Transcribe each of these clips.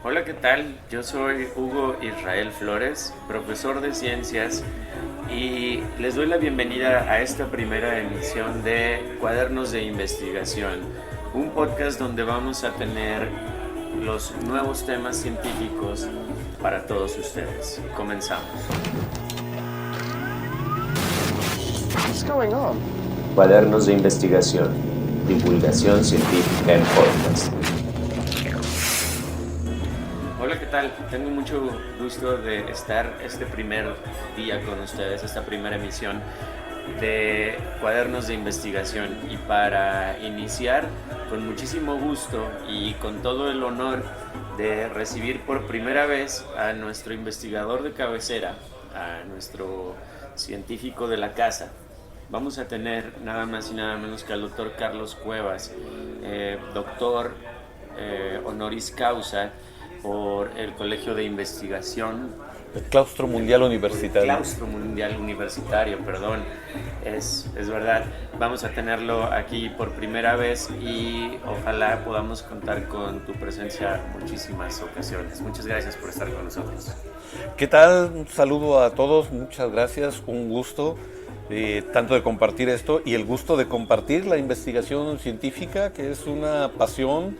Hola, ¿qué tal? Yo soy Hugo Israel Flores, profesor de ciencias, y les doy la bienvenida a esta primera emisión de Cuadernos de Investigación, un podcast donde vamos a tener los nuevos temas científicos para todos ustedes. Comenzamos. What's going on? Cuadernos de Investigación, divulgación científica en podcast. Hola, ¿qué tal? Tengo mucho gusto de estar este primer día con ustedes, esta primera emisión de Cuadernos de Investigación. Y para iniciar, con muchísimo gusto y con todo el honor de recibir por primera vez a nuestro investigador de cabecera, a nuestro científico de la casa. Vamos a tener nada más y nada menos que al doctor Carlos Cuevas, doctor honoris causa por el Colegio de Investigación. El Claustro Mundial Universitario. Claustro Mundial Universitario, perdón. Es verdad. Vamos a tenerlo aquí por primera vez y ojalá podamos contar con tu presencia en muchísimas ocasiones. Muchas gracias por estar con nosotros. ¿Qué tal? Un saludo a todos, muchas gracias, un gusto tanto de compartir esto y el gusto de compartir la investigación científica, que es una pasión.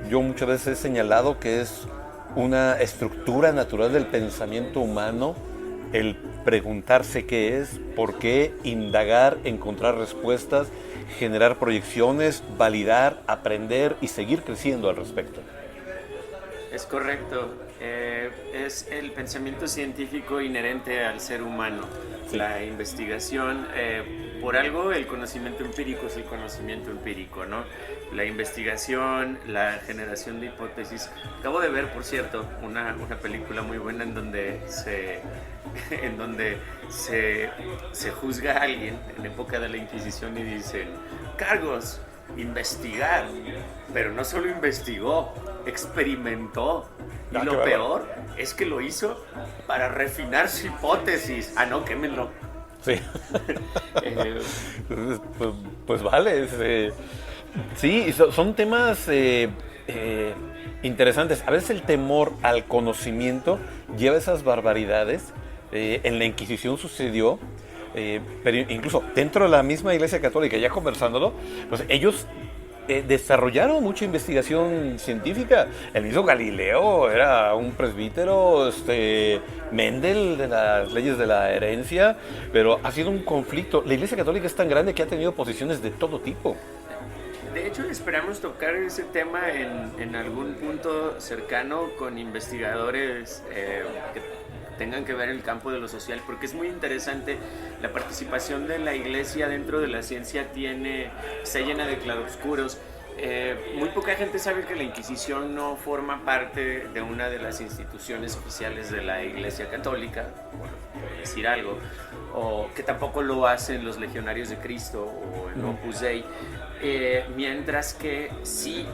Yo muchas veces he señalado que es una estructura natural del pensamiento humano, el preguntarse qué es, por qué, indagar, encontrar respuestas, generar proyecciones, validar, aprender y seguir creciendo al respecto. Es correcto, es el pensamiento científico inherente al ser humano. Sí. La investigación, por algo el conocimiento empírico es el conocimiento empírico, ¿no? La investigación, la generación de hipótesis. Acabo de ver, por cierto, una película muy buena en donde se juzga a alguien en época de la Inquisición y dicen: cargos, investigar. Pero no solo investigó, experimentó. Y lo peor es que lo hizo para refinar su hipótesis. Ah, no, quémenlo. Sí. Pues vale. Sí, son temas interesantes. A veces el temor al conocimiento lleva a esas barbaridades. En la Inquisición sucedió, pero incluso dentro de la misma Iglesia Católica, ya conversándolo, pues ellos desarrollaron mucha investigación científica. El mismo Galileo era un presbítero, Mendel de las leyes de la herencia, pero ha sido un conflicto. La Iglesia Católica es tan grande que ha tenido posiciones de todo tipo. De hecho, esperamos tocar ese tema en algún punto cercano con investigadores que tengan que ver el campo de lo social, porque es muy interesante. La participación de la Iglesia dentro de la ciencia está llena de claroscuros. Muy poca gente sabe que la Inquisición no forma parte de una de las instituciones oficiales de la Iglesia Católica, por decir algo, o que tampoco lo hacen los Legionarios de Cristo o el Opus Dei, mientras que sí,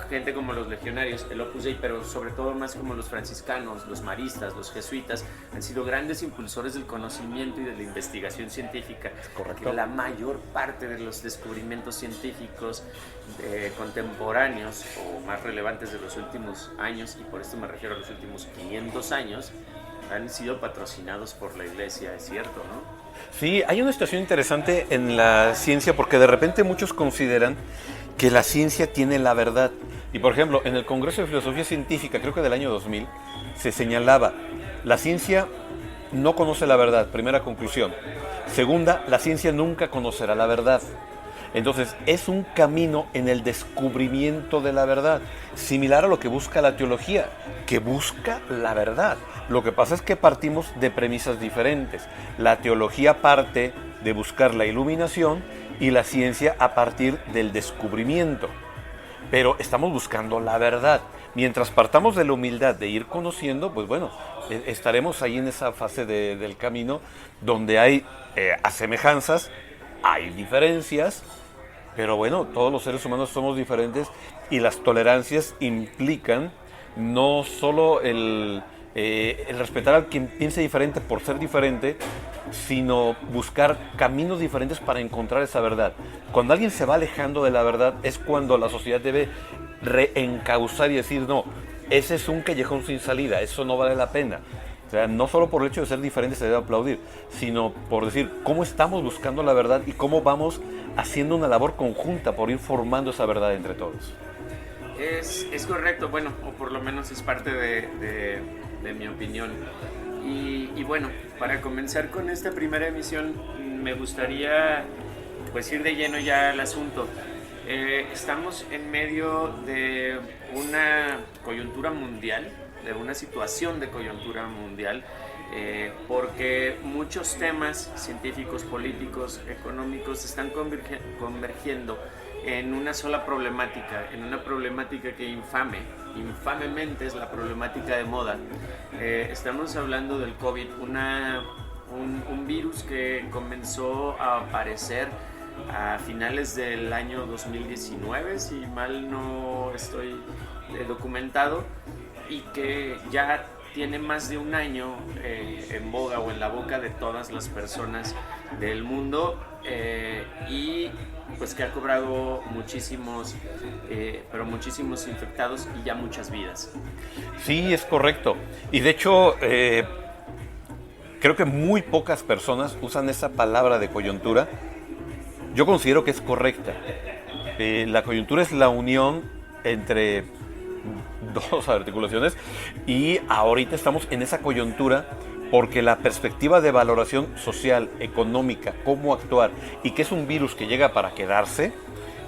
gente como los legionarios, el Opus Dei, pero sobre todo más como los franciscanos, los maristas, los jesuitas, han sido grandes impulsores del conocimiento y de la investigación científica. Correcto. La mayor parte de los descubrimientos científicos contemporáneos o más relevantes de los últimos años, y por esto me refiero a los últimos 500 años, han sido patrocinados por la Iglesia, es cierto, ¿no? Sí, hay una situación interesante en la ciencia porque de repente muchos consideran que la ciencia tiene la verdad. Y por ejemplo, en el Congreso de Filosofía Científica, creo que del año 2000, se señalaba: la ciencia no conoce la verdad, primera conclusión. Segunda, la ciencia nunca conocerá la verdad. Entonces, es un camino en el descubrimiento de la verdad, similar a lo que busca la teología, que busca la verdad. Lo que pasa es que partimos de premisas diferentes. La teología parte de buscar la iluminación y la ciencia a partir del descubrimiento. Pero estamos buscando la verdad. Mientras partamos de la humildad de ir conociendo, pues bueno, estaremos ahí en esa fase del camino donde hay asemejanzas, hay diferencias, pero bueno, todos los seres humanos somos diferentes y las tolerancias implican no solo el respetar a quien piense diferente por ser diferente, sino buscar caminos diferentes para encontrar esa verdad. Cuando alguien se va alejando de la verdad es cuando la sociedad debe reencauzar y decir: no, ese es un callejón sin salida, eso no vale la pena. O sea, no solo por el hecho de ser diferente se debe aplaudir, sino por decir cómo estamos buscando la verdad y cómo vamos haciendo una labor conjunta por ir formando esa verdad entre todos. Es correcto, bueno, o por lo menos es parte de mi opinión. Y bueno, para comenzar con esta primera emisión, me gustaría pues ir de lleno ya al asunto. Estamos en medio de una coyuntura mundial, de una situación de coyuntura mundial, porque muchos temas científicos, políticos, económicos están convergiendo en una sola problemática, en una problemática que infamemente es la problemática de moda. Estamos hablando del COVID, un virus que comenzó a aparecer a finales del año 2019, si mal no estoy documentado, y que ya tiene más de un año en boga o en la boca de todas las personas del mundo, y pues que ha cobrado muchísimos infectados y ya muchas vidas. Sí, es correcto. Y de hecho, creo que muy pocas personas usan esa palabra de coyuntura. Yo considero que es correcta. La coyuntura es la unión entre dos articulaciones y ahorita estamos en esa coyuntura porque la perspectiva de valoración social, económica, cómo actuar y que es un virus que llega para quedarse,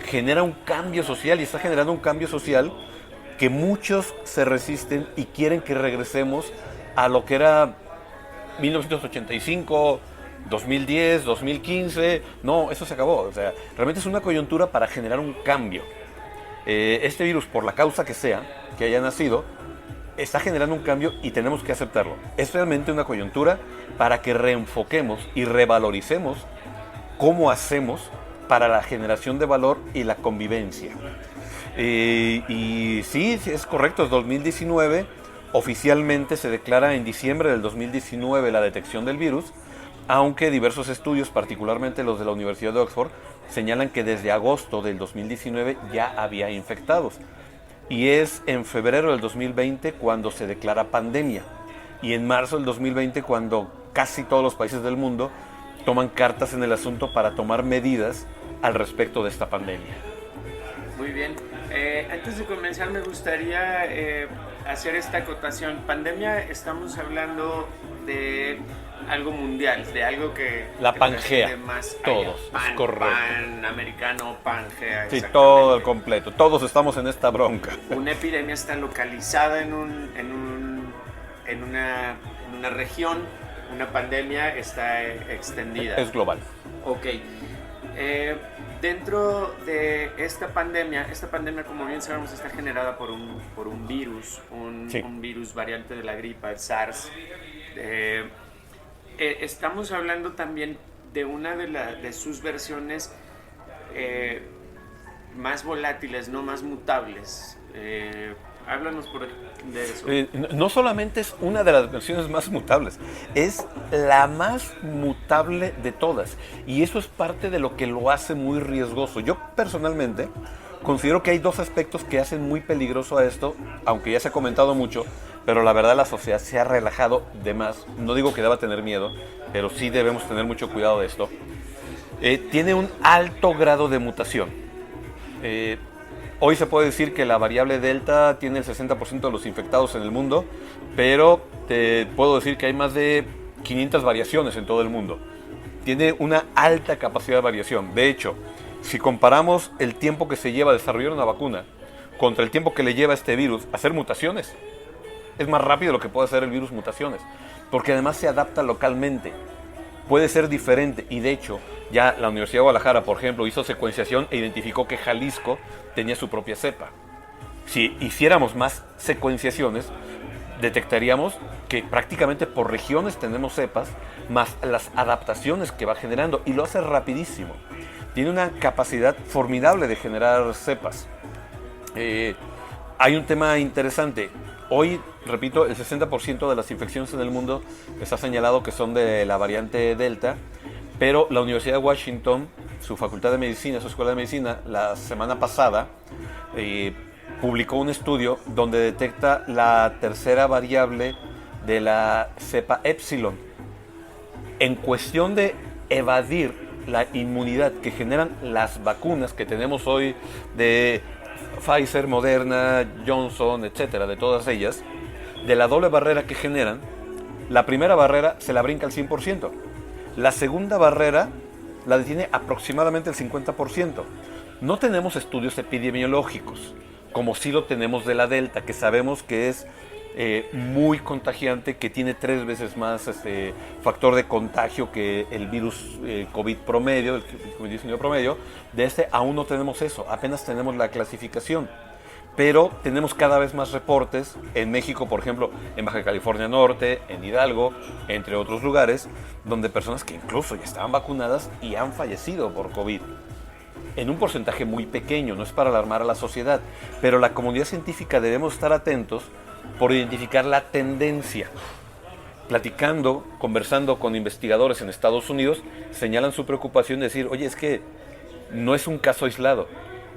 genera un cambio social y está generando un cambio social que muchos se resisten y quieren que regresemos a lo que era 1985, 2010, 2015. No, eso se acabó. O sea, realmente es una coyuntura para generar un cambio. Este virus, por la causa que sea, que haya nacido, está generando un cambio y tenemos que aceptarlo. Es realmente una coyuntura para que reenfoquemos y revaloricemos cómo hacemos para la generación de valor y la convivencia. Y sí, es correcto, es 2019. Oficialmente se declara en diciembre del 2019 la detección del virus, aunque diversos estudios, particularmente los de la Universidad de Oxford, señalan que desde agosto del 2019 ya había infectados. Y es en febrero del 2020 cuando se declara pandemia. Y en marzo del 2020 cuando casi todos los países del mundo toman cartas en el asunto para tomar medidas al respecto de esta pandemia. Muy bien. Antes de comenzar me gustaría hacer esta acotación. Pandemia, estamos hablando de algo mundial, de algo que... La Pangea, más todos, pan, es correcto. Pan americano, Pangea. Sí, todo el completo, todos estamos en esta bronca. Una epidemia está localizada en una región, una pandemia está extendida. Es global. Ok. Dentro de esta pandemia, como bien sabemos, está generada por un virus, Sí. un virus variante de la gripa, el SARS. Estamos hablando también de una de sus versiones más volátiles, no más mutables. Háblanos de eso. No solamente es una de las versiones más mutables, es la más mutable de todas. Y eso es parte de lo que lo hace muy riesgoso. Yo personalmente considero que hay dos aspectos que hacen muy peligroso a esto, aunque ya se ha comentado mucho, pero la verdad la sociedad se ha relajado de más. No digo que deba tener miedo, pero sí debemos tener mucho cuidado de esto. Tiene un alto grado de mutación. Hoy se puede decir que la variable Delta tiene el 60% de los infectados en el mundo, pero te puedo decir que hay más de 500 variaciones en todo el mundo. Tiene una alta capacidad de variación. De hecho, si comparamos el tiempo que se lleva a desarrollar una vacuna contra el tiempo que le lleva a este virus a hacer mutaciones, es más rápido lo que puede hacer el virus mutaciones, porque además se adapta localmente. Puede ser diferente y de hecho ya la Universidad de Guadalajara, por ejemplo, hizo secuenciación e identificó que Jalisco tenía su propia cepa. Si hiciéramos más secuenciaciones, detectaríamos que prácticamente por regiones tenemos cepas, más las adaptaciones que va generando, y lo hace rapidísimo. Tiene una capacidad formidable de generar cepas. Hay un tema interesante. Hoy, repito, el 60% de las infecciones en el mundo está señalado que son de la variante Delta, pero la Universidad de Washington, su Facultad de Medicina, su Escuela de Medicina, la semana pasada publicó un estudio donde detecta la tercera variable de la cepa Epsilon. En cuestión de evadir la inmunidad que generan las vacunas que tenemos hoy de Pfizer, Moderna, Johnson, etcétera, de todas ellas, de la doble barrera que generan, la primera barrera se la brinca al 100%. La segunda barrera la detiene aproximadamente el 50%. No tenemos estudios epidemiológicos, como sí lo tenemos de la Delta, que sabemos que es muy contagiante, que tiene 3 veces más factor de contagio que el virus COVID promedio, el COVID-19 promedio. De este aún no tenemos eso, apenas tenemos la clasificación. Pero tenemos cada vez más reportes en México, por ejemplo, en Baja California Norte, en Hidalgo, entre otros lugares, donde personas que incluso ya estaban vacunadas y han fallecido por COVID. En un porcentaje muy pequeño, no es para alarmar a la sociedad, pero la comunidad científica debemos estar atentos por identificar la tendencia. Platicando, conversando con investigadores en Estados Unidos, señalan su preocupación de decir, oye, es que no es un caso aislado.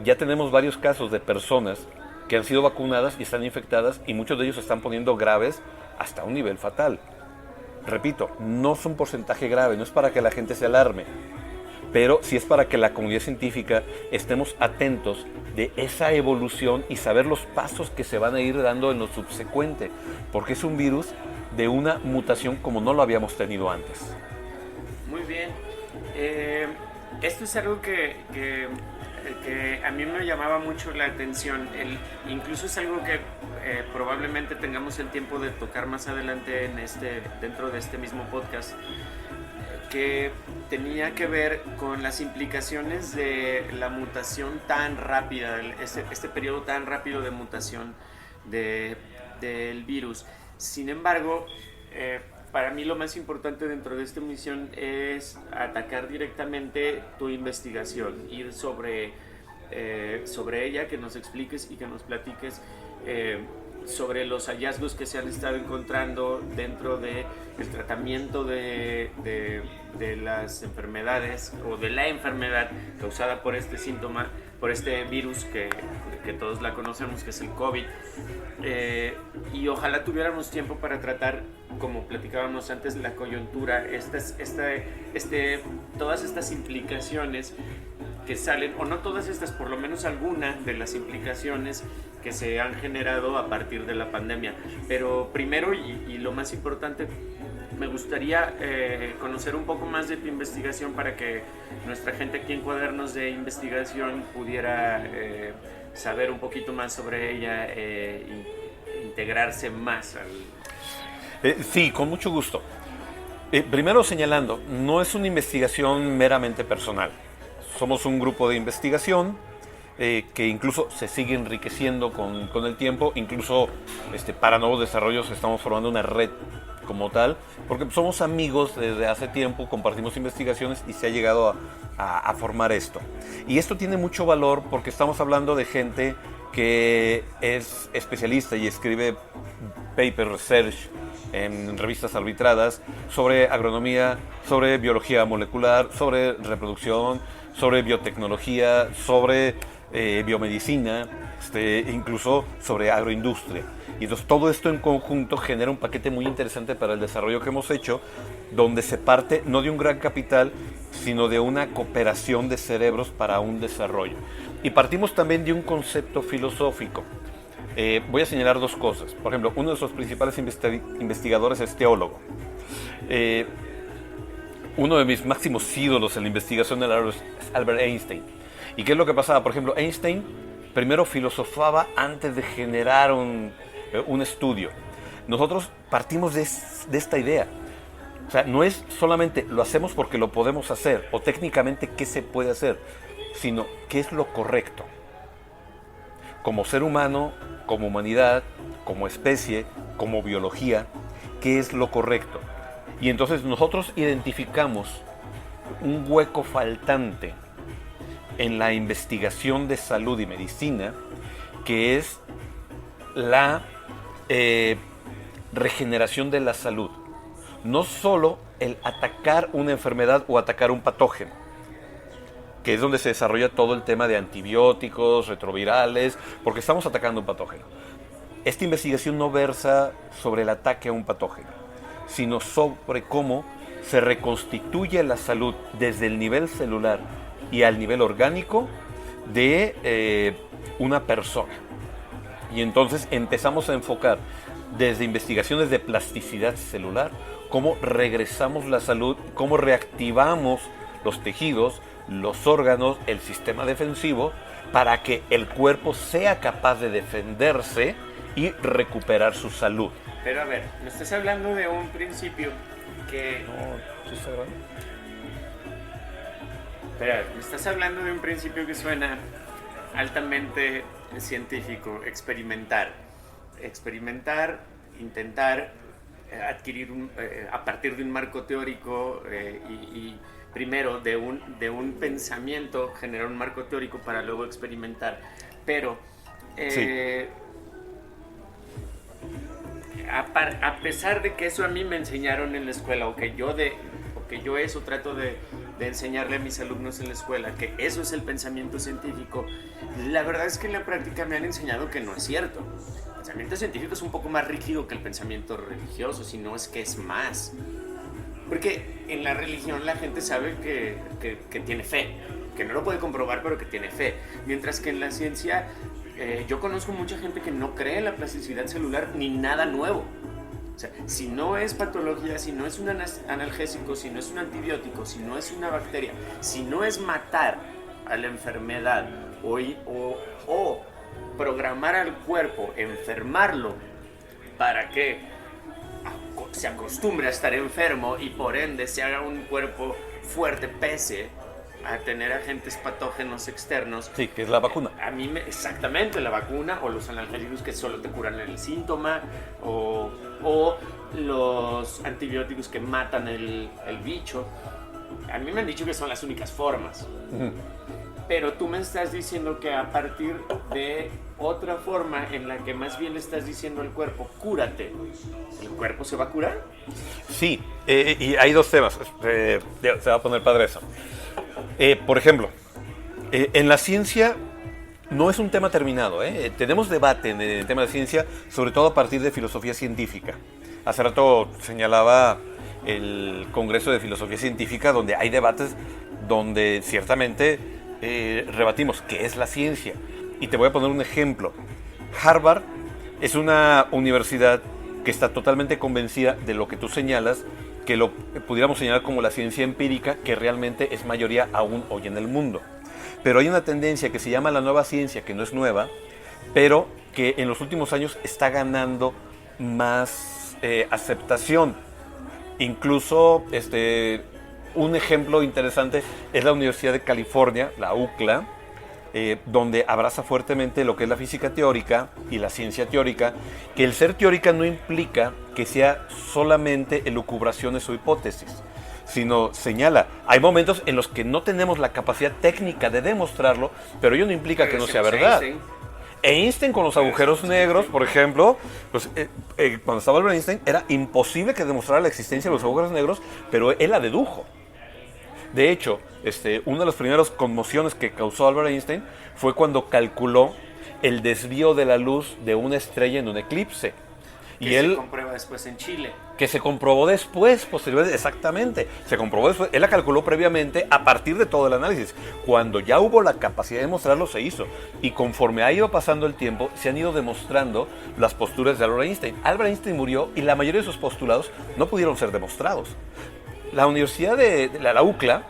Ya tenemos varios casos de personas que han sido vacunadas y están infectadas y muchos de ellos se están poniendo graves hasta un nivel fatal. Repito, no es un porcentaje grave, no es para que la gente se alarme, pero sí es para que la comunidad científica estemos atentos de esa evolución y saber los pasos que se van a ir dando en lo subsecuente, porque es un virus de una mutación como no lo habíamos tenido antes. Muy bien. Esto es algo que a mí me llamaba mucho la atención. Incluso es algo que probablemente tengamos el tiempo de tocar más adelante dentro de este mismo podcast, que tenía que ver con las implicaciones de la mutación tan rápida, este periodo tan rápido de mutación del virus. Sin embargo, para mí lo más importante dentro de esta misión es atacar directamente tu investigación, ir sobre ella, que nos expliques y que nos platiques sobre los hallazgos que se han estado encontrando dentro del tratamiento de las enfermedades o de la enfermedad causada por este síntoma, por este virus que todos la conocemos, que es el COVID. Y ojalá tuviéramos tiempo para tratar, como platicábamos antes, la coyuntura, todas estas implicaciones que salen, o no todas estas, por lo menos alguna de las implicaciones que se han generado a partir de la pandemia. Pero primero, y lo más importante, me gustaría conocer un poco más de tu investigación para que nuestra gente aquí en Cuadernos de Investigación pudiera saber un poquito más sobre ella e integrarse más al... Sí, con mucho gusto. Primero señalando, no es una investigación meramente personal. Somos un grupo de investigación que incluso se sigue enriqueciendo con el tiempo. Incluso para nuevos desarrollos estamos formando una red como tal, porque somos amigos desde hace tiempo, compartimos investigaciones y se ha llegado a formar esto. Y esto tiene mucho valor porque estamos hablando de gente que es especialista y escribe paper research en revistas arbitradas sobre agronomía, sobre biología molecular, sobre reproducción, sobre biotecnología, sobre biomedicina, incluso sobre agroindustria. Y entonces todo esto en conjunto genera un paquete muy interesante para el desarrollo que hemos hecho, donde se parte no de un gran capital, sino de una cooperación de cerebros para un desarrollo. Y partimos también de un concepto filosófico. Voy a señalar 2 cosas. Por ejemplo, uno de sus principales investigadores es teólogo. Uno de mis máximos ídolos en la investigación del área es Albert Einstein. ¿Y qué es lo que pasaba? Por ejemplo, Einstein primero filosofaba antes de generar un estudio. Nosotros partimos de esta idea. O sea, no es solamente lo hacemos porque lo podemos hacer o técnicamente qué se puede hacer, sino qué es lo correcto. Como ser humano, como humanidad, como especie, como biología, qué es lo correcto. Y entonces nosotros identificamos un hueco faltante en la investigación de salud y medicina, que es la regeneración de la salud. No solo el atacar una enfermedad o atacar un patógeno, que es donde se desarrolla todo el tema de antibióticos, retrovirales, porque estamos atacando un patógeno. Esta investigación no versa sobre el ataque a un patógeno, sino sobre cómo se reconstituye la salud desde el nivel celular y al nivel orgánico de una persona. Y entonces empezamos a enfocar desde investigaciones de plasticidad celular, cómo regresamos la salud, cómo reactivamos los tejidos, los órganos, el sistema defensivo, para que el cuerpo sea capaz de defenderse y recuperar su salud. Pero a ver, me estás hablando de un principio que... No, ¿sí está grabando? Espera, me estás hablando de un principio que suena altamente científico, experimentar. Experimentar, intentar adquirir a partir de un marco teórico y primero de un pensamiento generar un marco teórico para luego experimentar. Pero Sí. a pesar de que eso a mí me enseñaron en la escuela, o que yo eso trato de enseñarle a mis alumnos en la escuela, que eso es el pensamiento científico, la verdad es que en la práctica me han enseñado que no es cierto. El pensamiento científico es un poco más rígido que el pensamiento religioso, si no es que es más. Porque en la religión la gente sabe que tiene fe, que no lo puede comprobar, pero que tiene fe. Mientras que en la ciencia, yo conozco mucha gente que no cree en la plasticidad celular ni nada nuevo. O sea, si no es patología, si no es un analgésico, si no es un antibiótico, si no es una bacteria, si no es matar a la enfermedad o programar al cuerpo, enfermarlo para que se acostumbre a estar enfermo y por ende se haga un cuerpo fuerte pese a tener agentes patógenos externos. Sí, que es la vacuna. A mí exactamente, la vacuna o los analgésicos que solo te curan el síntoma o los antibióticos que matan el bicho. A mí me han dicho que son las únicas formas. Uh-huh. Pero tú me estás diciendo que a partir de otra forma en la que más bien le estás diciendo al cuerpo, cúrate, ¿el cuerpo se va a curar? Sí, y hay dos temas. Se va a poner padre eso. Por ejemplo, en la ciencia no es un tema terminado. Tenemos debate en el tema de ciencia, sobre todo a partir de filosofía científica. Hace rato señalaba el Congreso de Filosofía Científica, donde hay debates donde ciertamente rebatimos qué es la ciencia. Y te voy a poner un ejemplo. Harvard es una universidad que está totalmente convencida de lo que tú señalas, que lo pudiéramos señalar como la ciencia empírica, que realmente es mayoría aún hoy en el mundo. Pero hay una tendencia que se llama la nueva ciencia, que no es nueva, pero que en los últimos años está ganando más aceptación. Incluso un ejemplo interesante es la Universidad de California, la UCLA, donde abraza fuertemente lo que es la física teórica y la ciencia teórica, que el ser teórica no implica que sea solamente elucubraciones o hipótesis, sino señala, hay momentos en los que no tenemos la capacidad técnica de demostrarlo, pero ello no implica que no sea verdad. Einstein con los agujeros negros, por ejemplo, pues, cuando estaba Albert Einstein, era imposible que demostrara la existencia de los agujeros negros, pero él la dedujo. De hecho, una de las primeras conmociones que causó Albert Einstein fue cuando calculó el desvío de la luz de una estrella en un eclipse. Que se comprueba después en Chile. Que se comprobó después, posteriormente, exactamente. Se comprobó después, él la calculó previamente a partir de todo el análisis. Cuando ya hubo la capacidad de demostrarlo, se hizo. Y conforme ha ido pasando el tiempo, se han ido demostrando las posturas de Albert Einstein. Albert Einstein murió y la mayoría de sus postulados no pudieron ser demostrados. La Universidad de la UCLA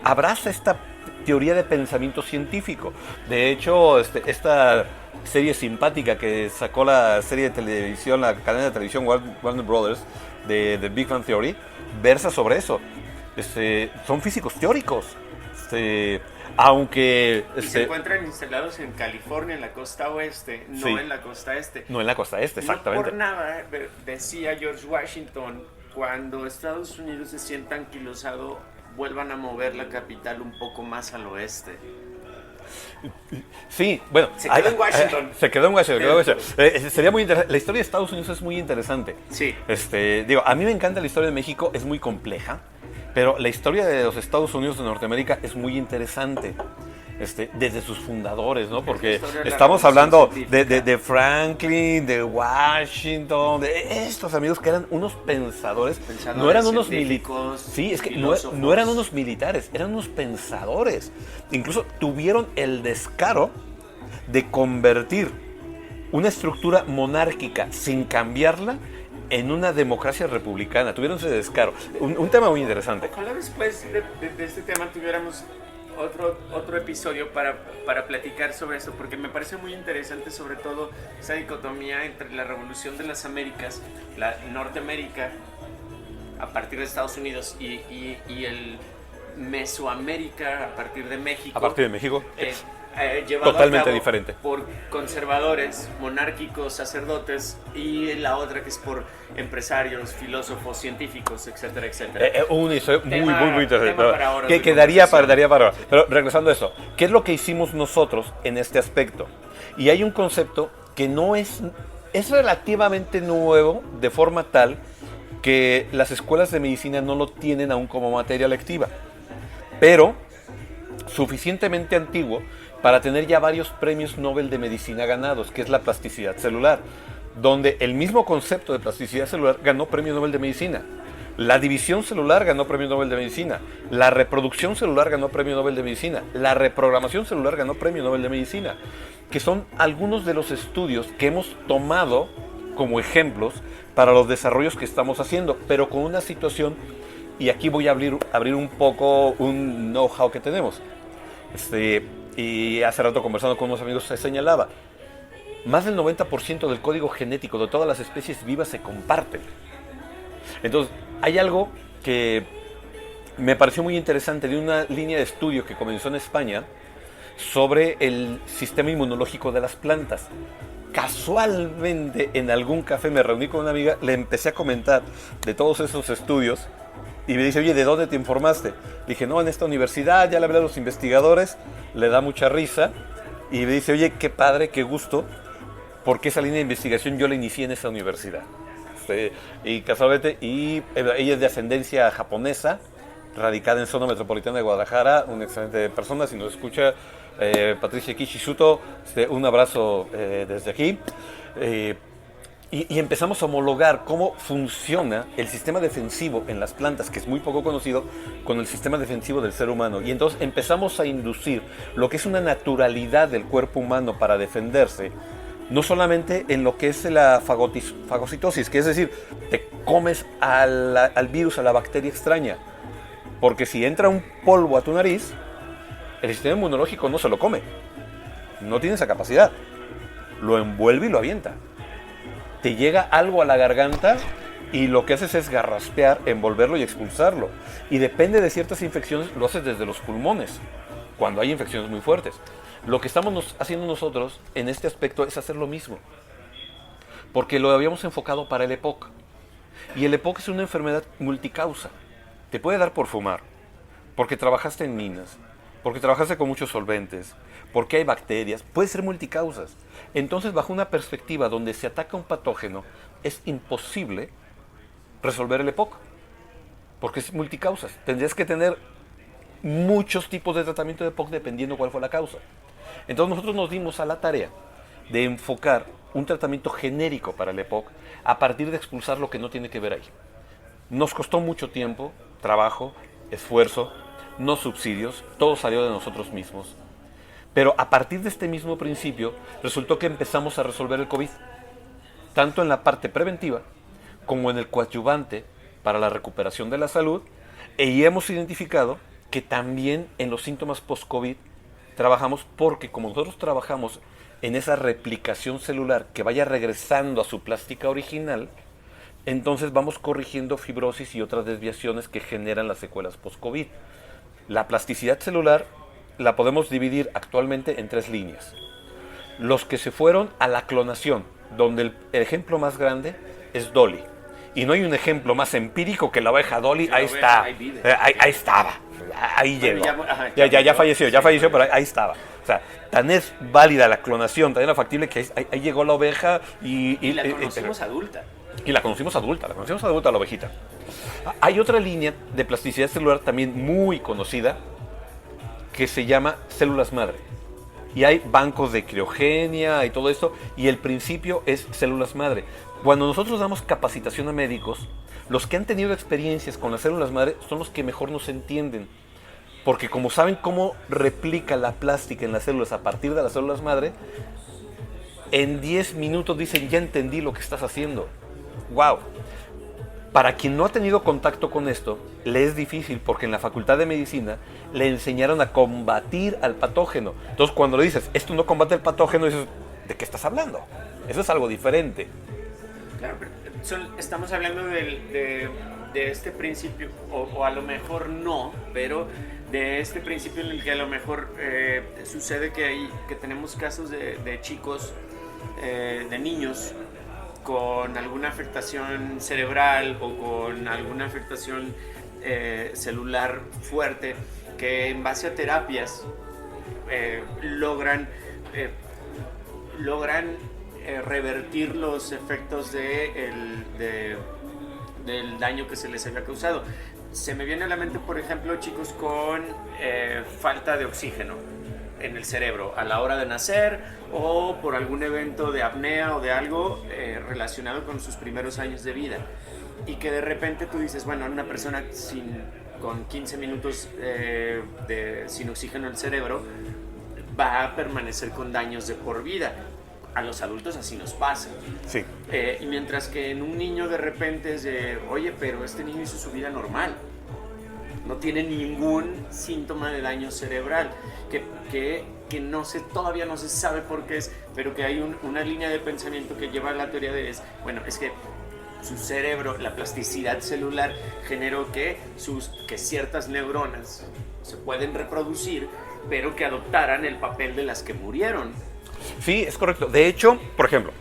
abraza esta teoría de pensamiento científico. De hecho, esta serie simpática que sacó la serie de televisión, la cadena de televisión Warner Brothers, de The Big Bang Theory, versa sobre eso. Son físicos teóricos. Aunque y se encuentran instalados en California, en la costa oeste, no en la costa este. No en la costa este, exactamente. No por nada, decía George Washington, cuando Estados Unidos se sienta anquilosado, vuelvan a mover la capital un poco más al oeste. Sí, bueno. Se quedó en Washington. Se quedó en Washington. Sería muy interesante. La historia de Estados Unidos es muy interesante. Sí. A mí me encanta la historia de México, es muy compleja. Pero la historia de los Estados Unidos de Norteamérica es muy interesante. Desde sus fundadores, ¿no? Porque estamos hablando de Franklin, de Washington, de estos amigos que eran unos pensadores, no eran unos militares. Sí, es que no eran unos militares, eran unos pensadores. Incluso tuvieron el descaro de convertir una estructura monárquica sin cambiarla en una democracia republicana. Tuvieron ese descaro. Un tema muy interesante. Ojalá después de este tema tuviéramos otro episodio para platicar sobre eso, porque me parece muy interesante, sobre todo esa dicotomía entre la revolución de las Américas, la Norteamérica a partir de Estados Unidos y el Mesoamérica a partir de México. A partir de México. Llevado totalmente a cabo diferente por conservadores, monárquicos, sacerdotes, y la otra que es por empresarios, filósofos, científicos, etcétera, etcétera. Una historia muy interesante, que daría para ahora. Pero regresando a eso, ¿qué es lo que hicimos nosotros en este aspecto? Y hay un concepto que no es relativamente nuevo, de forma tal que las escuelas de medicina no lo tienen aún como materia lectiva, pero suficientemente antiguo para tener ya varios premios Nobel de medicina ganados, que es la plasticidad celular, donde el mismo concepto de plasticidad celular ganó premio Nobel de medicina. La división celular ganó premio Nobel de medicina. La reproducción celular ganó premio Nobel de medicina. La reprogramación celular ganó premio Nobel de medicina, que son algunos de los estudios que hemos tomado como ejemplos para los desarrollos que estamos haciendo, pero con una situación, y aquí voy a abrir un poco un know-how que tenemos. Y hace rato conversando con unos amigos se señalaba, más del 90% del código genético de todas las especies vivas se comparten. Entonces, hay algo que me pareció muy interesante de una línea de estudio que comenzó en España sobre el sistema inmunológico de las plantas. Casualmente, en algún café me reuní con una amiga, le empecé a comentar de todos esos estudios y me dice, oye, ¿de dónde te informaste? Le dije, no, en esta universidad, ya le hablé a los investigadores, le da mucha risa y me dice, oye, qué padre, qué gusto, porque esa línea de investigación yo la inicié en esa universidad. Y casualmente, ella es de ascendencia japonesa, radicada en zona metropolitana de Guadalajara, una excelente persona, si nos escucha, Patricia Kishisuto, un abrazo desde aquí. Y empezamos a homologar cómo funciona el sistema defensivo en las plantas, que es muy poco conocido, con el sistema defensivo del ser humano. Y entonces empezamos a inducir lo que es una naturalidad del cuerpo humano para defenderse, no solamente en lo que es la fagocitosis, que es decir, te comes al virus, a la bacteria extraña, porque si entra un polvo a tu nariz, el sistema inmunológico no se lo come, no tiene esa capacidad, lo envuelve y lo avienta. Te llega algo a la garganta y lo que haces es garraspear, envolverlo y expulsarlo. Y depende de ciertas infecciones, lo haces desde los pulmones, cuando hay infecciones muy fuertes. Lo que estamos haciendo nosotros en este aspecto es hacer lo mismo, porque lo habíamos enfocado para el EPOC. Y el EPOC es una enfermedad multicausa. Te puede dar por fumar, porque trabajaste en minas, porque trabajaste con muchos solventes, porque hay bacterias, puede ser multicausas. Entonces, bajo una perspectiva donde se ataca un patógeno, es imposible resolver el EPOC, porque es multicausas. Tendrías que tener muchos tipos de tratamiento de EPOC dependiendo cuál fue la causa. Entonces, nosotros nos dimos a la tarea de enfocar un tratamiento genérico para el EPOC a partir de expulsar lo que no tiene que ver ahí. Nos costó mucho tiempo, trabajo, esfuerzo, no subsidios, todo salió de nosotros mismos. Pero a partir de este mismo principio, resultó que empezamos a resolver el COVID, tanto en la parte preventiva como en el coadyuvante para la recuperación de la salud, y hemos identificado que también en los síntomas post-COVID trabajamos, porque como nosotros trabajamos en esa replicación celular que vaya regresando a su plástica original, entonces vamos corrigiendo fibrosis y otras desviaciones que generan las secuelas post-COVID. La plasticidad celular la podemos dividir actualmente en 3 líneas. Los que se fueron a la clonación, donde el ejemplo más grande es Dolly. Y no hay un ejemplo más empírico que la oveja Dolly. Ahí está. Ahí estaba. Ahí llegó. Ya falleció, pero ahí estaba. O sea, tan es válida la clonación, tan era factible que ahí llegó la oveja y la conocimos adulta. Y la conocimos adulta la ovejita. Hay otra línea de plasticidad celular también muy conocida que se llama células madre. Y hay bancos de criogenia y todo esto, y el principio es células madre. Cuando nosotros damos capacitación a médicos, los que han tenido experiencias con las células madre son los que mejor nos entienden. Porque como saben cómo replica la plástica en las células a partir de las células madre, en 10 minutos dicen, ya entendí lo que estás haciendo. ¡Wow! Para quien no ha tenido contacto con esto, le es difícil porque en la Facultad de Medicina le enseñaron a combatir al patógeno. Entonces cuando le dices, esto no combate el patógeno, dices, ¿de qué estás hablando? Eso es algo diferente. Claro, pero estamos hablando de este principio, o a lo mejor no, pero de este principio en el que a lo mejor sucede que tenemos casos de chicos, de niños, con alguna afectación cerebral o con alguna afectación celular fuerte, que en base a terapias logran revertir los efectos del daño que se les había causado. Se me viene a la mente, por ejemplo, chicos con falta de oxígeno en el cerebro a la hora de nacer, o por algún evento de apnea o de algo relacionado con sus primeros años de vida, y que de repente tú dices, bueno, una persona con 15 minutos sin oxígeno en el cerebro va a permanecer con daños de por vida. A los adultos así nos pasa. Sí. Y mientras que en un niño de repente es de, oye, pero este niño hizo su vida normal, no tiene ningún síntoma de daño cerebral, que todavía no se sabe por qué es, pero que hay una línea de pensamiento que lleva a la teoría de, bueno, es que su cerebro, la plasticidad celular, generó que ciertas neuronas se pueden reproducir, pero que adoptaran el papel de las que murieron. Sí, es correcto. De hecho, por ejemplo,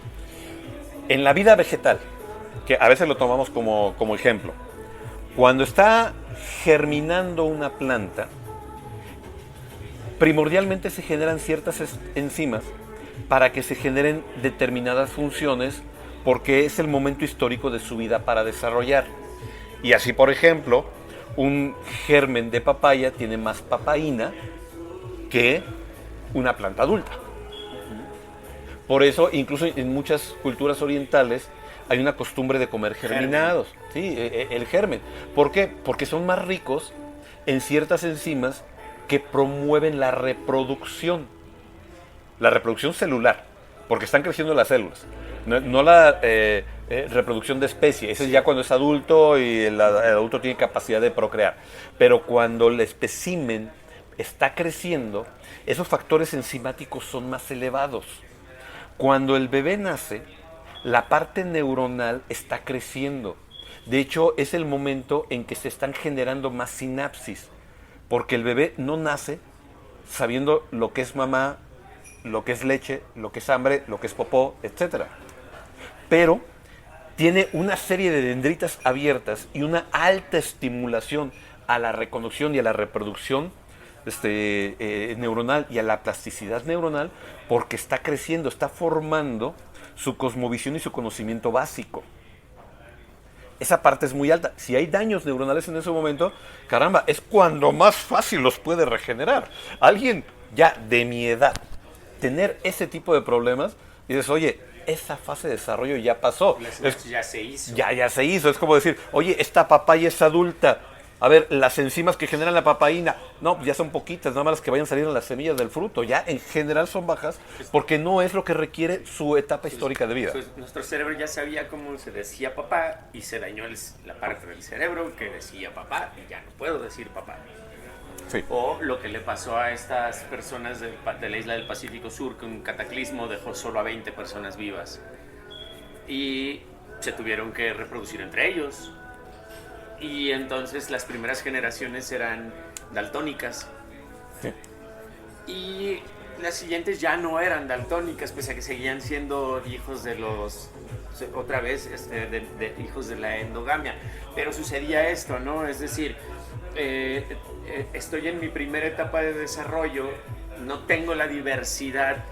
en la vida vegetal, que a veces lo tomamos como ejemplo, cuando está germinando una planta, primordialmente se generan ciertas enzimas para que se generen determinadas funciones, porque es el momento histórico de su vida para desarrollar. Y así, por ejemplo, un germen de papaya tiene más papaína que una planta adulta. Por eso, incluso en muchas culturas orientales, hay una costumbre de comer germinados. Sí, el germen. ¿Por qué? Porque son más ricos en ciertas enzimas que promueven la reproducción celular, porque están creciendo las células, no la reproducción de especie. Ese es ya cuando es adulto y el adulto tiene capacidad de procrear. Pero cuando el espécimen está creciendo, esos factores enzimáticos son más elevados. Cuando el bebé nace, la parte neuronal está creciendo. De hecho, es el momento en que se están generando más sinapsis, porque el bebé no nace sabiendo lo que es mamá, lo que es leche, lo que es hambre, lo que es popó, etc. Pero tiene una serie de dendritas abiertas y una alta estimulación a la reconexión y a la reproducción neuronal y a la plasticidad neuronal, porque está creciendo, está formando su cosmovisión y su conocimiento básico. Esa parte es muy alta. Si hay daños neuronales en ese momento, caramba, es cuando más fácil los puede regenerar. Alguien ya de mi edad, tener ese tipo de problemas, dices, oye, esa fase de desarrollo ya pasó. Ya se hizo. Ya se hizo. Es como decir, oye, esta papaya es adulta. A ver, las enzimas que generan la papaína, no, ya son poquitas, nada más las que vayan saliendo las semillas del fruto. Ya en general son bajas porque no es lo que requiere su etapa histórica de vida. Nuestro cerebro ya sabía cómo se decía papá y se dañó la parte del cerebro que decía papá y ya no puedo decir papá. Sí. O lo que le pasó a estas personas de la isla del Pacífico Sur, que un cataclismo dejó solo a 20 personas vivas y se tuvieron que reproducir entre ellos. Y entonces las primeras generaciones eran daltónicas. Sí. Y las siguientes ya no eran daltónicas, pese a que seguían siendo hijos de hijos de la endogamia. Pero sucedía esto, ¿no? Es decir, estoy en mi primera etapa de desarrollo, no tengo la diversidad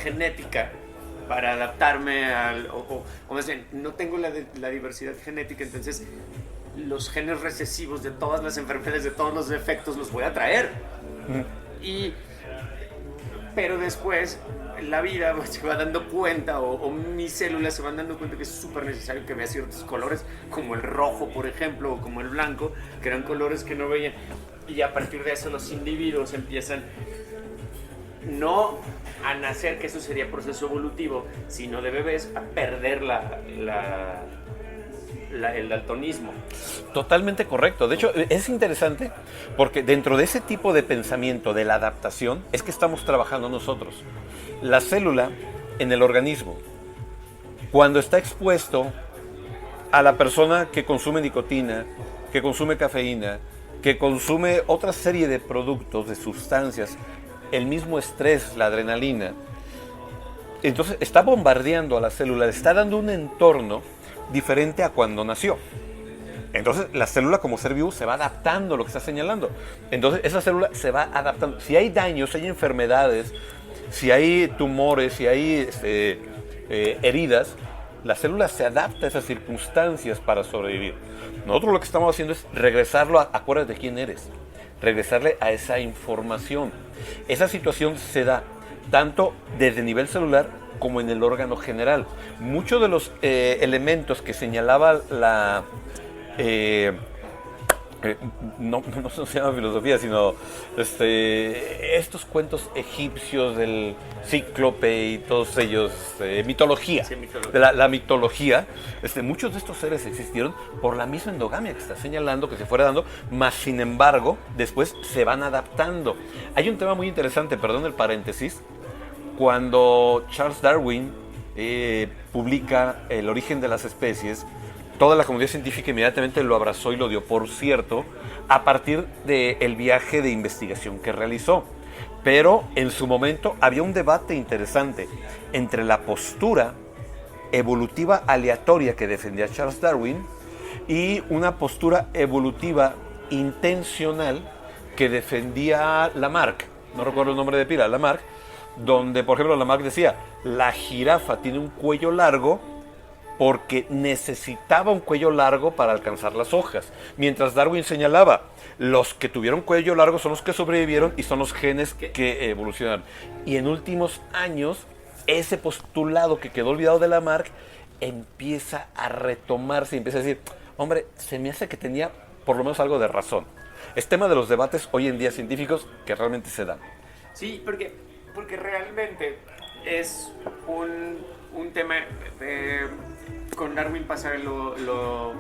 genética para adaptarme o más bien, no tengo la diversidad genética, entonces los genes recesivos de todas las enfermedades, de todos los defectos, los voy a traer. Pero después la vida se va dando cuenta o mis células se van dando cuenta que es súper necesario que vea ciertos colores, como el rojo, por ejemplo, o como el blanco, que eran colores que no veían. Y a partir de eso los individuos empiezan no a nacer, que eso sería proceso evolutivo, sino de bebés a perder el daltonismo. Totalmente correcto. De hecho, es interesante porque dentro de ese tipo de pensamiento de la adaptación es que estamos trabajando nosotros. La célula en el organismo, cuando está expuesto a la persona que consume nicotina, que consume cafeína, que consume otra serie de productos, de sustancias, el mismo estrés, la adrenalina, entonces está bombardeando a la célula, le está dando un entorno diferente a cuando nació. Entonces la célula como ser vivo se va adaptando a lo que está señalando. Entonces esa célula se va adaptando. Si hay daños, si hay enfermedades, si hay tumores, si hay heridas, la célula se adapta a esas circunstancias para sobrevivir. Nosotros lo que estamos haciendo es regresarlo a, acuérdate de quién eres, regresarle a esa información. Esa situación se da tanto desde el nivel celular como en el órgano general. Muchos de los elementos que señalaba no se llama filosofía, sino estos cuentos egipcios del cíclope y todos ellos, mitología, Sí, mitología. de la mitología, muchos de estos seres existieron por la misma endogamia que está señalando, que se fuera dando, más sin embargo, después se van adaptando. Hay un tema muy interesante, perdón el paréntesis, cuando Charles Darwin publica El origen de las especies, toda la comunidad científica inmediatamente lo abrazó y lo dio por cierto a partir del viaje de investigación que realizó. Pero en su momento había un debate interesante entre la postura evolutiva aleatoria que defendía Charles Darwin y una postura evolutiva intencional que defendía Lamarck. No recuerdo el nombre de pila, Lamarck, donde, por ejemplo, Lamarck decía, la jirafa tiene un cuello largo porque necesitaba un cuello largo para alcanzar las hojas. Mientras Darwin señalaba, los que tuvieron cuello largo son los que sobrevivieron y son los genes que evolucionaron. Y en últimos años, ese postulado que quedó olvidado de Lamarck empieza a retomarse y empieza a decir, hombre, se me hace que tenía por lo menos algo de razón. Es tema de los debates hoy en día científicos que realmente se dan. Sí, porque realmente es un tema... con Darwin pasa lo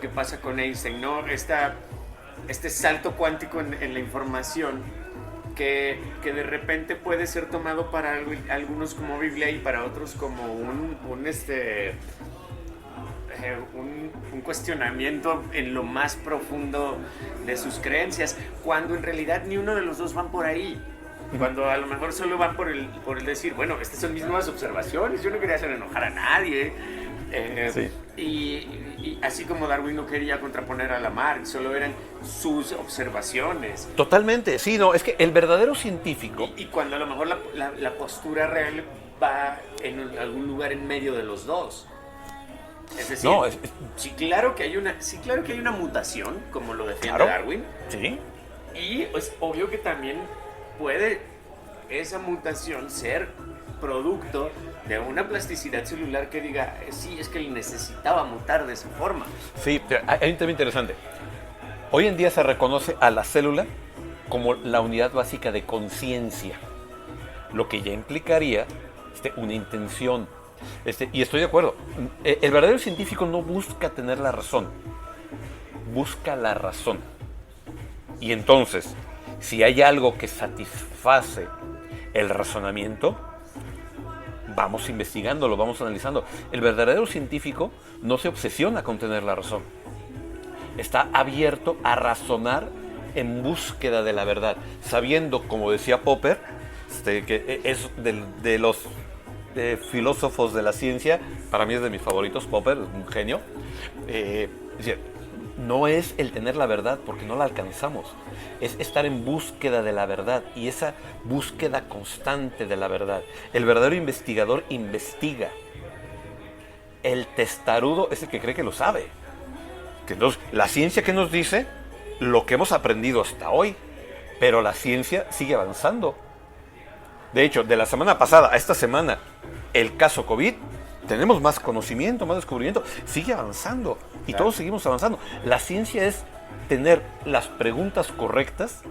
que pasa con Einstein, ¿no? Este salto cuántico en la información que de repente puede ser tomado para algunos como Biblia y para otros como un cuestionamiento en lo más profundo de sus creencias, cuando en realidad ni uno de los dos van por ahí. Cuando a lo mejor solo van por el decir, bueno, estas son mis nuevas observaciones, yo no quería hacer enojar a nadie. Sí. Y así como Darwin no quería contraponer a Lamarck, solo eran sus observaciones. Totalmente, sí, no, es que el verdadero científico... Y cuando a lo mejor la postura real va en algún lugar en medio de los dos. Es decir, No, sí, claro que hay una mutación, como lo defiende Claro. Darwin. Sí. Y es obvio que también puede esa mutación ser producto de una plasticidad celular que diga, sí, es que él necesitaba mutar de esa forma. Sí, hay un tema interesante. Hoy en día se reconoce a la célula como la unidad básica de conciencia, lo que ya implicaría una intención. Y estoy de acuerdo. El verdadero científico no busca tener la razón, busca la razón. Y entonces, si hay algo que satisface el razonamiento, vamos investigándolo, vamos analizando. El verdadero científico no se obsesiona con tener la razón. Está abierto a razonar en búsqueda de la verdad, sabiendo, como decía Popper, que es de los filósofos de la ciencia, para mí es de mis favoritos, Popper, es un genio. Es decir, no es el tener la verdad, porque no la alcanzamos. Es estar en búsqueda de la verdad, y esa búsqueda constante de la verdad. El verdadero investigador investiga. El testarudo es el que cree que lo sabe. Que entonces, la ciencia, ¿qué nos dice? Lo que hemos aprendido hasta hoy. Pero la ciencia sigue avanzando. De hecho, de la semana pasada a esta semana, el caso COVID, tenemos más conocimiento, más descubrimiento, sigue avanzando y todos seguimos avanzando. La ciencia es tener las preguntas correctas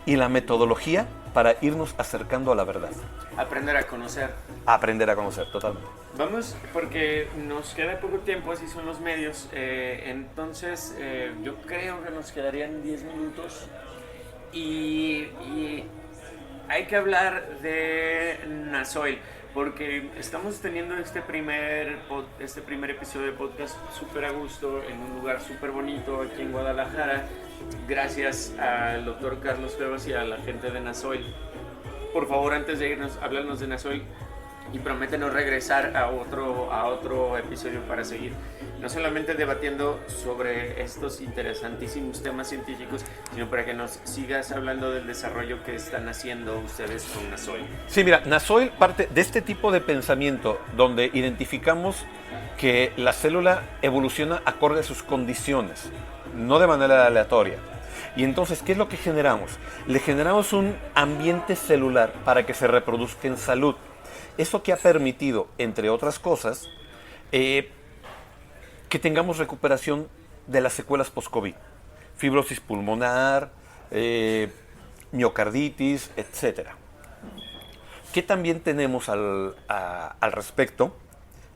y la metodología para irnos acercando a la verdad. Aprender a conocer. Aprender a conocer, totalmente. Vamos, porque nos queda poco tiempo, así son los medios, entonces yo creo que nos quedarían 10 minutos y hay que hablar de Nasoil, porque estamos teniendo este primer episodio de podcast súper a gusto, en un lugar súper bonito aquí en Guadalajara, gracias al doctor Carlos Cuevas y a la gente de Nasoil. Por favor, antes de irnos, háblanos de Nasoil y prométenos regresar a otro episodio para seguir no solamente debatiendo sobre estos interesantísimos temas científicos, sino para que nos sigas hablando del desarrollo que están haciendo ustedes con Nasoil. Sí, mira, Nasoil parte de este tipo de pensamiento donde identificamos que la célula evoluciona acorde a sus condiciones, no de manera aleatoria. Y entonces, ¿qué es lo que generamos? Le generamos un ambiente celular para que se reproduzca en salud. Eso que ha permitido, entre otras cosas, que tengamos recuperación de las secuelas post-COVID. Fibrosis pulmonar, miocarditis, etc. ¿Qué también tenemos al respecto?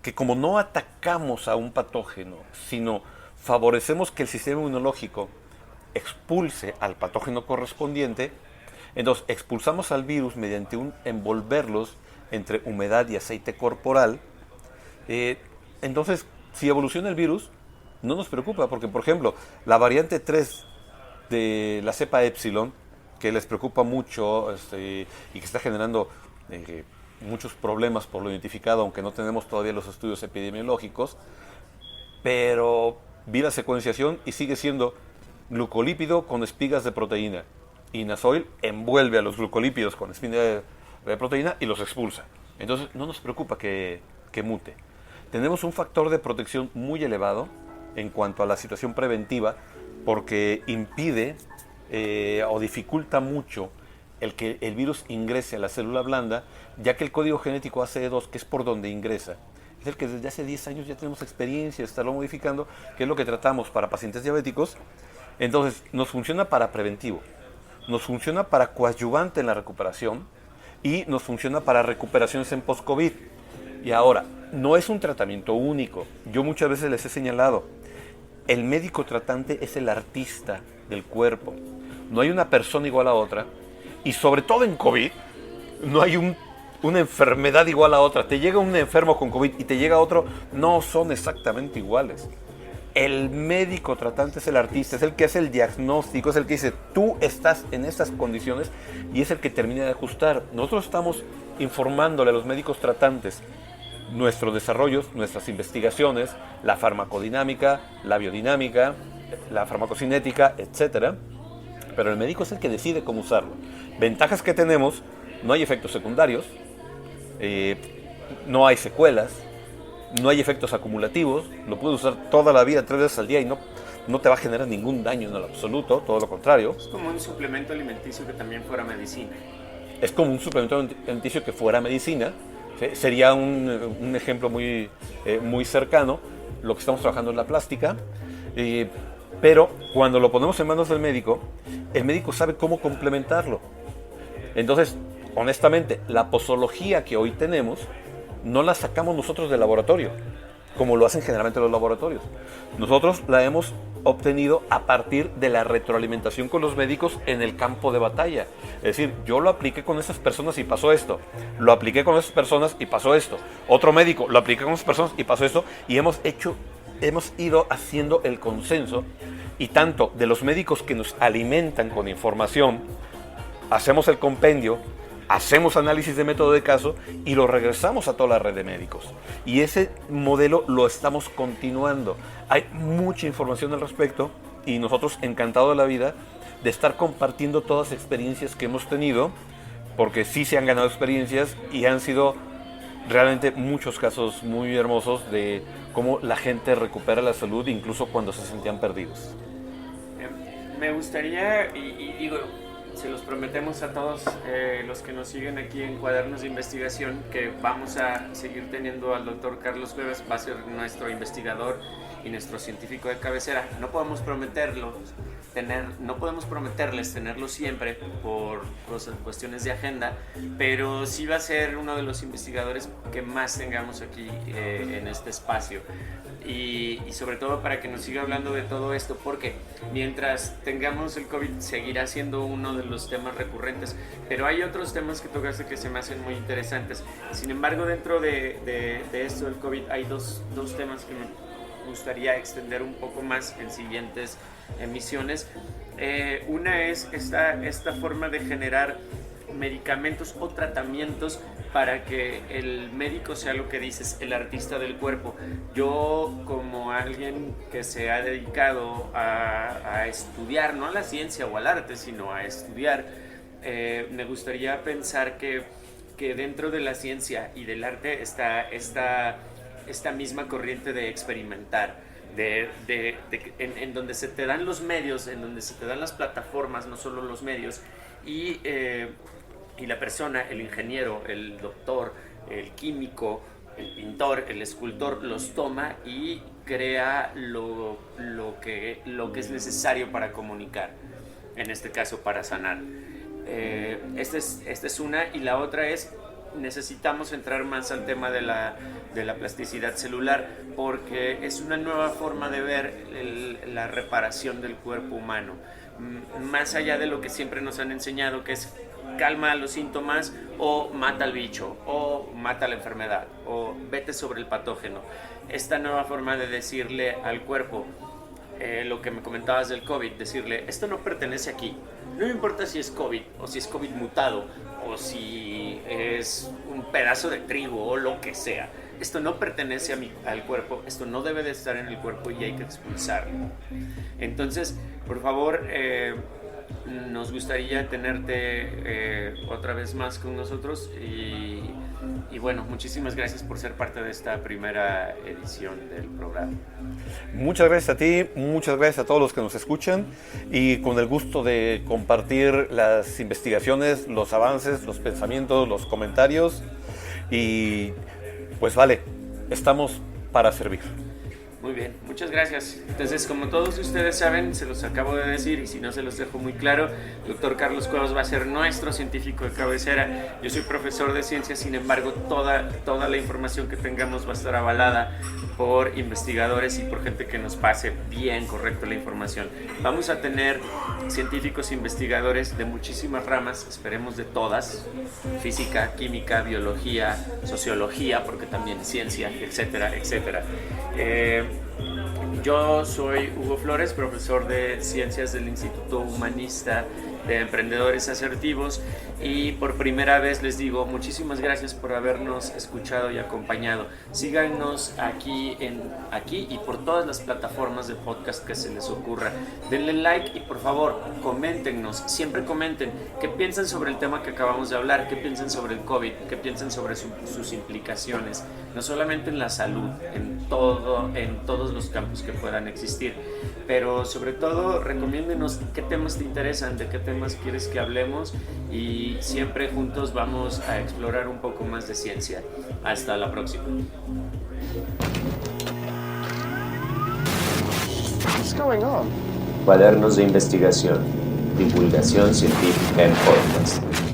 Que como no atacamos a un patógeno, sino favorecemos que el sistema inmunológico expulse al patógeno correspondiente, entonces expulsamos al virus mediante un envolverlos entre humedad y aceite corporal. Entonces, si evoluciona el virus, no nos preocupa, porque, por ejemplo, la variante 3 de la cepa Epsilon, que les preocupa mucho y que está generando muchos problemas por lo identificado, aunque no tenemos todavía los estudios epidemiológicos, pero vi la secuenciación y sigue siendo glucolípido con espigas de proteína. Y Nasoil envuelve a los glucolípidos con espigas de proteína y los expulsa. Entonces no nos preocupa que mute. Tenemos un factor de protección muy elevado en cuanto a la situación preventiva, porque impide o dificulta mucho el que el virus ingrese a la célula blanda, ya que el código genético ACE2, que es por donde ingresa, es el que desde hace 10 años ya tenemos experiencia de estarlo modificando, que es lo que tratamos para pacientes diabéticos. Entonces nos funciona para preventivo, nos funciona para coadyuvante en la recuperación y nos funciona para recuperaciones en post-COVID. Y ahora, no es un tratamiento único. Yo muchas veces les he señalado, el médico tratante es el artista del cuerpo. No hay una persona igual a otra, y sobre todo en COVID, no hay una enfermedad igual a otra. Te llega un enfermo con COVID y te llega otro, no son exactamente iguales. El médico tratante es el artista, es el que hace el diagnóstico, es el que dice, tú estás en estas condiciones, y es el que termina de ajustar. Nosotros estamos informándole a los médicos tratantes nuestros desarrollos, nuestras investigaciones, la farmacodinámica, la biodinámica, la farmacocinética, etc. Pero el médico es el que decide cómo usarlo. Ventajas que tenemos, no hay efectos secundarios, no hay secuelas, no hay efectos acumulativos, lo puedes usar toda la vida, 3 veces al día, y no te va a generar ningún daño en el absoluto, todo lo contrario. Es como un suplemento alimenticio que también fuera medicina. Es como un suplemento alimenticio que fuera medicina. Sería un ejemplo muy cercano, lo que estamos trabajando en la plástica, pero cuando lo ponemos en manos del médico, el médico sabe cómo complementarlo. Entonces, honestamente, la posología que hoy tenemos no la sacamos nosotros del laboratorio, como lo hacen generalmente los laboratorios. Nosotros la hemos obtenido a partir de la retroalimentación con los médicos en el campo de batalla. Es decir, yo lo apliqué con esas personas y pasó esto. Lo apliqué con esas personas y pasó esto. Otro médico lo apliqué con esas personas y pasó esto. Y hemos ido haciendo el consenso. Y tanto de los médicos que nos alimentan con información, hacemos el compendio, hacemos análisis de método de caso y lo regresamos a toda la red de médicos. Y ese modelo lo estamos continuando. Hay mucha información al respecto y nosotros encantados de la vida de estar compartiendo todas las experiencias que hemos tenido, porque sí se han ganado experiencias y han sido realmente muchos casos muy hermosos de cómo la gente recupera la salud incluso cuando se sentían perdidos. Me gustaría, y digo, se los prometemos a todos los que nos siguen aquí en Cuadernos de Investigación, que vamos a seguir teniendo al doctor Carlos Cuevas, va a ser nuestro investigador y nuestro científico de cabecera. No podemos prometerles tenerlo siempre por cuestiones de agenda, pero sí va a ser uno de los investigadores que más tengamos aquí en este espacio. Y sobre todo para que nos siga hablando de todo esto, porque mientras tengamos el COVID seguirá siendo uno de los temas recurrentes, pero hay otros temas que tocaste que se me hacen muy interesantes. Sin embargo, dentro de esto del COVID hay dos temas que me gustaría extender un poco más en siguientes emisiones. Una es esta forma de generar medicamentos o tratamientos para que el médico sea, lo que dices, el artista del cuerpo. Yo, como alguien que se ha dedicado a estudiar, no a la ciencia o al arte, sino a estudiar, me gustaría pensar que dentro de la ciencia y del arte está esta misma corriente de experimentar, en donde se te dan los medios, en donde se te dan las plataformas, no solo los medios, y la persona, el ingeniero, el doctor, el químico, el pintor, el escultor, los toma y crea lo que es necesario para comunicar, en este caso para sanar. Esta es una, y la otra es, necesitamos entrar más al tema de la plasticidad celular, porque es una nueva forma de ver la reparación del cuerpo humano, más allá de lo que siempre nos han enseñado, que es calma los síntomas o mata al bicho o mata la enfermedad o vete sobre el patógeno. Esta nueva forma de decirle al cuerpo, lo que me comentabas del COVID, decirle, esto no pertenece aquí, no me importa si es COVID o si es COVID mutado o si es un pedazo de trigo o lo que sea, esto no pertenece al cuerpo, esto no debe de estar en el cuerpo y hay que expulsarlo. Entonces, por favor, nos gustaría tenerte otra vez más con nosotros y bueno, muchísimas gracias por ser parte de esta primera edición del programa. Muchas gracias a ti, muchas gracias a todos los que nos escuchan y con el gusto de compartir las investigaciones, los avances, los pensamientos, los comentarios y pues vale, estamos para servir. Muy bien, muchas gracias. Entonces, como todos ustedes saben, se los acabo de decir y si no se los dejo muy claro, el doctor Carlos Cuevas va a ser nuestro científico de cabecera. Yo soy profesor de ciencias, sin embargo, toda la información que tengamos va a estar avalada por investigadores y por gente que nos pase bien correcto la información. Vamos a tener científicos investigadores de muchísimas ramas, esperemos de todas, física, química, biología, sociología, porque también ciencia, etcétera, etcétera. Yo soy Hugo Flores, profesor de Ciencias del Instituto Humanista de Emprendedores Asertivos y por primera vez les digo muchísimas gracias por habernos escuchado y acompañado. Síganos aquí y por todas las plataformas de podcast que se les ocurra. Denle like y por favor coméntenos, siempre comenten qué piensan sobre el tema que acabamos de hablar, qué piensan sobre el COVID, qué piensan sobre sus implicaciones, no solamente en la salud, en todos los campos que puedan existir, pero sobre todo recomiéndenos qué temas te interesan, de qué temas quieres que hablemos y siempre juntos vamos a explorar un poco más de ciencia. Hasta la próxima. What's going on? Cuadernos de Investigación, divulgación científica en podcast.